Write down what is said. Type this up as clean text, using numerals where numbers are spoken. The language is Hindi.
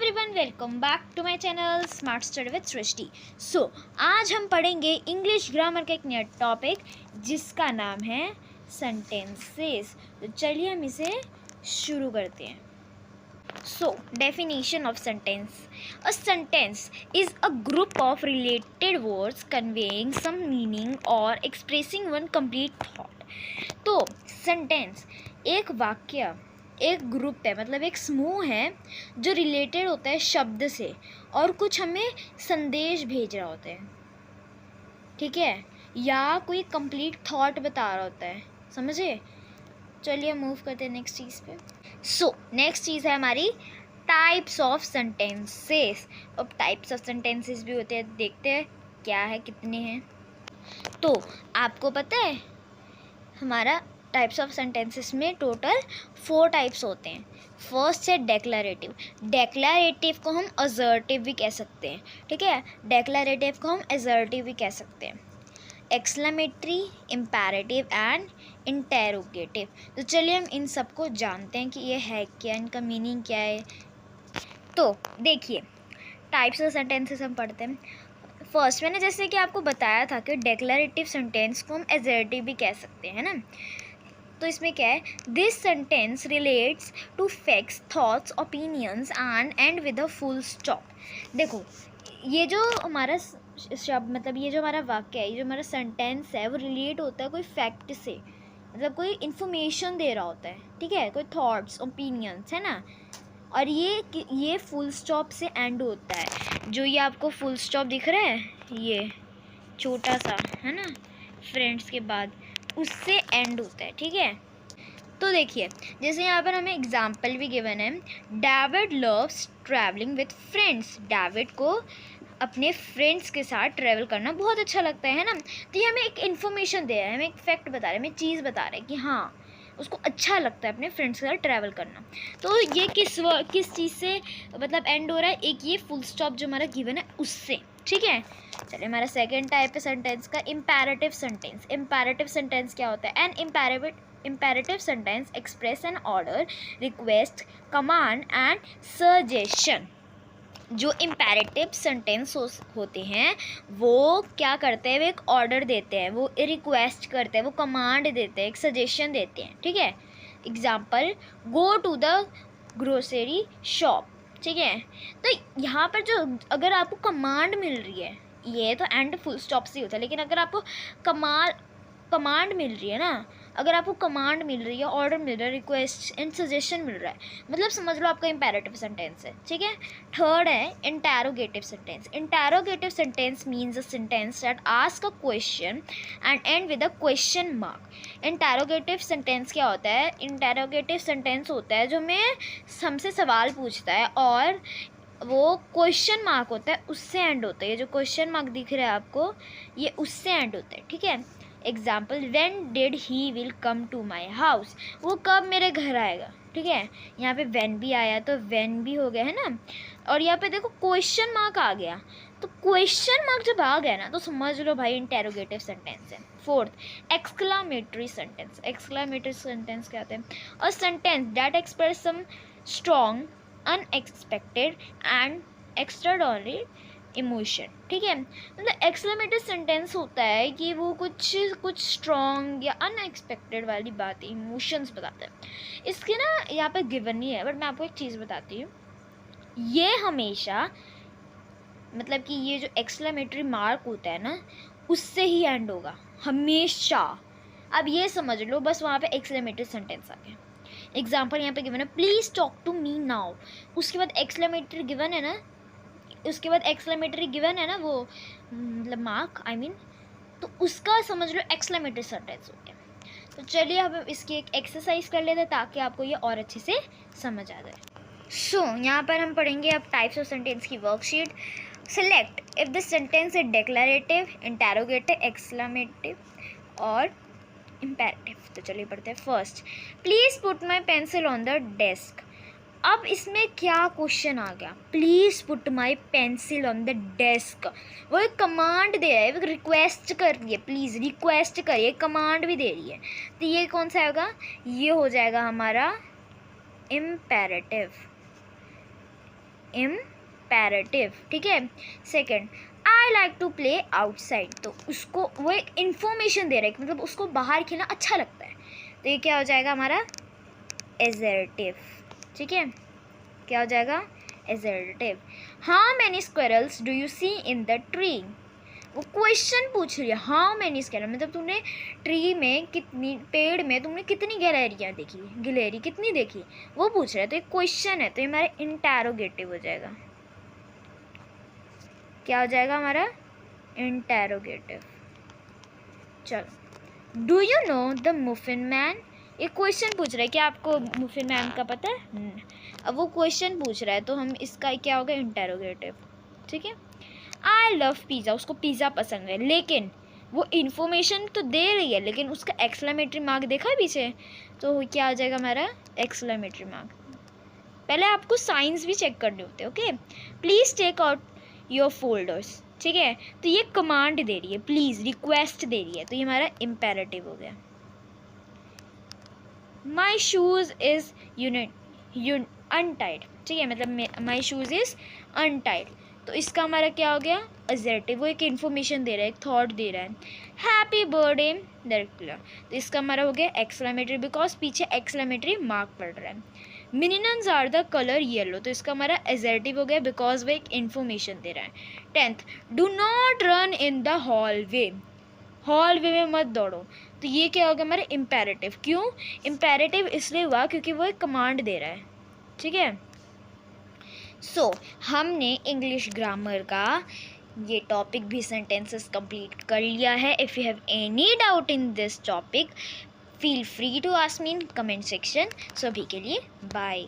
Everyone, welcome back to my channel smart study with Srishti. आज हम पढ़ेंगे इंग्लिश ग्रामर का एक नया टॉपिक जिसका नाम है सेंटेंसेस। तो चलिए हम इसे शुरू करते हैं। Definition of sentence. A sentence is a group of related words conveying some meaning और एक्सप्रेसिंग वन कंप्लीट थॉट। तो सेंटेंस एक वाक्य, एक ग्रुप है, मतलब एक समूह है जो रिलेटेड होता है शब्द से और कुछ हमें संदेश भेज रहा होता है, ठीक है, या कोई कंप्लीट थॉट बता रहा होता है। समझे? चलिए मूव करते हैं नेक्स्ट चीज़ पे। नेक्स्ट चीज़ है हमारी टाइप्स ऑफ सेंटेंसेस। अब टाइप्स ऑफ सेंटेंसेस भी होते हैं, देखते हैं क्या है, कितने हैं। तो आपको पता है हमारा टाइप्स ऑफ सेंटेंसेस में टोटल 4 टाइप्स होते हैं। फर्स्ट है डेक्लरेटिव। डेक्लरेटिव को हम असर्टिव भी कह सकते हैं, ठीक है। डेक्लरेटिव को हम असर्टिव भी कह सकते हैं। Exclamatory, imperative and interrogative. तो चलिए हम इन सबको जानते हैं कि ये है क्या, इनका मीनिंग क्या है। तो देखिए टाइप्स ऑफ सेंटेंसेस हम पढ़ते हैं। फर्स्ट मैंने जैसे कि आपको बताया था कि डेक्लरेटिव सेंटेंस को हम असर्टिव भी कह सकते हैं ना। तो इसमें क्या है, this sentence relates to facts, thoughts, opinions and and with a full stop. देखो ये जो हमारा शब्द, मतलब ये जो हमारा वाक्य है, ये जो हमारा सेंटेंस है, वो रिलेट होता है कोई फैक्ट से, मतलब कोई इन्फॉर्मेशन दे रहा होता है, ठीक है, कोई थॉट्स, ओपिनियंस, है ना। और ये फुल स्टॉप से एंड होता है। जो ये आपको फुल स्टॉप दिख रहा है, ये छोटा सा है ना, फ्रेंड्स के बाद, उससे एंड होता है, ठीक है। तो देखिए जैसे यहाँ पर हमें एग्जाम्पल भी गिवन है, David loves travelling with friends. David को अपने फ्रेंड्स के साथ ट्रैवल करना बहुत अच्छा लगता है ना। तो ये हमें एक इन्फॉर्मेशन दे रहा है, हमें एक फैक्ट बता रहा है, हमें चीज़ बता रहा है कि हाँ उसको अच्छा लगता है अपने फ्रेंड्स के साथ ट्रैवल करना। तो ये किस चीज़ से मतलब एंड हो रहा है, एक ये फुल स्टॉप जो हमारा गिवन है उससे, ठीक है। चलिए हमारा सेकेंड टाइप है सेंटेंस का, इम्पेरेटिव सेंटेंस। इम्पेरेटिव सेंटेंस क्या होता है? An imperative sentence express an order, request, command and suggestion. जो इम्पेरेटिव सेंटेंस होते हैं वो क्या करते हैं, वो एक ऑर्डर देते हैं, वो रिक्वेस्ट करते हैं, वो कमांड देते हैं, एक सजेशन देते हैं, ठीक है। Example, go to the grocery shop, ठीक है। तो यहाँ पर जो अगर आपको कमांड मिल रही है, ये तो एंड फुल स्टॉप से होता है, लेकिन अगर आपको कमांड मिल रही है ना, अगर आपको कमांड मिल रही है, ऑर्डर मिल रहा है, रिक्वेस्ट एंड सजेशन मिल रहा है, मतलब समझ लो आपका इम्पेरेटिव सेंटेंस है, ठीक है। थर्ड है interrogative sentence. Interrogative sentence means a sentence that ask a question and and with a question mark. Interrogative sentence क्या होता है? इंटेरोगेटिव सेंटेंस होता है जो हमसे सवाल पूछता है और वो क्वेश्चन मार्क होता है, उससे एंड होता है। ये जो क्वेश्चन मार्क दिख रहा है आपको, ये उससे एंड होता है, ठीक है। Example, when did he will come to my house. वो कब मेरे घर आएगा, ठीक है। यहाँ पे व्हेन भी आया तो व्हेन भी हो गया है ना, और यहाँ पे देखो क्वेश्चन मार्क आ गया। तो क्वेश्चन मार्क जब आ गया ना तो समझ लो भाई इंटेरोगेटिव सेंटेंस है। Fourth, exclamatory sentence. Exclamatory sentence क्या होता है? A sentence that express some strong, unexpected and extraordinary emotion, ठीक है। मतलब एक्सक्लेमेटरी सेंटेंस होता है कि वो कुछ स्ट्रॉन्ग या अनएक्सपेक्टेड वाली बात, इमोशंस बताता है। इसके ना यहाँ पे गिवन नहीं है, बट मैं आपको एक चीज़ बताती हूँ, ये हमेशा मतलब कि ये जो एक्सक्लेमेटरी मार्क होता है ना, उससे ही एंड होगा हमेशा। अब ये समझ लो, बस वहाँ पे एक्सक्लेमेटरी सेंटेंस आ गया। एग्जाम्पल यहाँ पे गिवन है, please talk to me now. उसके बाद एक्सक्लेमेटरी गिवन है ना, उसके बाद एक्सक्लेमेटरी गिवन है ना, वो मतलब मार्क आई मीन, तो उसका समझ लो एक्सक्लेमेटरी सेंटेंस हो गया। तो चलिए अब इसकी एक एक्सरसाइज कर लेते हैं ताकि आपको ये और अच्छे से समझ आ जाए। यहाँ पर हम पढ़ेंगे अब टाइप्स ऑफ सेंटेंस की worksheet. Select if the sentence is declarative, interrogative, exclamative और इम्पेरेटिव। तो चलिए पढ़ते हैं। First, please put my pencil on the desk. अब इसमें क्या क्वेश्चन आ गया? Please put my pencil on the desk. वो एक कमांड दे रहा है, वो रिक्वेस्ट कर रही है, प्लीज़ रिक्वेस्ट करिए, कमांड भी दे रही है। तो ये कौन सा होगा? ये हो जाएगा हमारा इम्पेरेटिव। इम्पेरेटिव, ठीक है। Second, I like to play outside, तो उसको वो एक इन्फॉर्मेशन दे रहा है कि मतलब उसको बाहर खेलना अच्छा लगता है, तो ये क्या हो जाएगा हमारा एजर्टिव, ठीक है। क्या हो जाएगा assertive. How many squirrels do you see in the tree, वो क्वेश्चन पूछ रही है, हाउ मैनी स्क्वेरल मतलब तुमने ट्री में कितनी, पेड़ में तुमने कितनी गिलहरियाँ देखी, गिलहरी कितनी देखी, वो पूछ रहा है, तो एक क्वेश्चन है, तो ये हमारा इंटेरोगेटिव हो जाएगा। क्या हो जाएगा हमारा इंटेरोगेटिव। चलो, do you know the muffin man, एक क्वेश्चन पूछ रहा है कि आपको मुफिन मैन का पता है। अब वो क्वेश्चन पूछ रहा है तो हम इसका क्या होगा इंटेरोगेटिव, ठीक है। आई लव पिज़्ज़ा, उसको पिज़्ज़ा पसंद है, लेकिन वो इन्फॉर्मेशन तो दे रही है, लेकिन उसका एक्सक्लेमेटरी मार्क देखा है पीछे, तो क्या आ जाएगा हमारा एक्सक्लेमेटरी मार्क। पहले आपको साइंस भी चेक करने होते हैं, okay. Please take out your folders, ठीक है, तो ये कमांड दे रही है, प्लीज़ रिक्वेस्ट दे रही है, तो ये हमारा इम्पेरेटिव हो गया। माई शूज़ इज़ अनटाइड, ठीक है, मतलब माई शूज़ इज़ अनटाइड, तो इसका हमारा क्या हो गया असर्टिव, वो एक इन्फॉर्मेशन दे रहा है, एक थॉट दे रहा है। हैप्पी बर्थडे दरकला, तो इसका हमारा हो गया एक्सक्लेमेटरी, बिकॉज पीछे एक्सक्लेमेटरी मार्क पड़ रहा है। Minions are the colour yellow, तो इसका हमारा असर्टिव हो गया, बिकॉज वो एक इन्फॉर्मेशन दे रहा है। 10th, do not run in the hallway, hallway में मत दौड़ो, तो ये क्या हो गया हमारा इम्पेरेटिव। क्यों इम्पेरेटिव इसलिए हुआ क्योंकि वो एक कमांड दे रहा है, ठीक है। सो हमने इंग्लिश ग्रामर का ये टॉपिक भी सेंटेंसेस कंप्लीट कर लिया है। If you have any doubt in this topic feel free to ask me in comment section. So अभी के लिए बाय।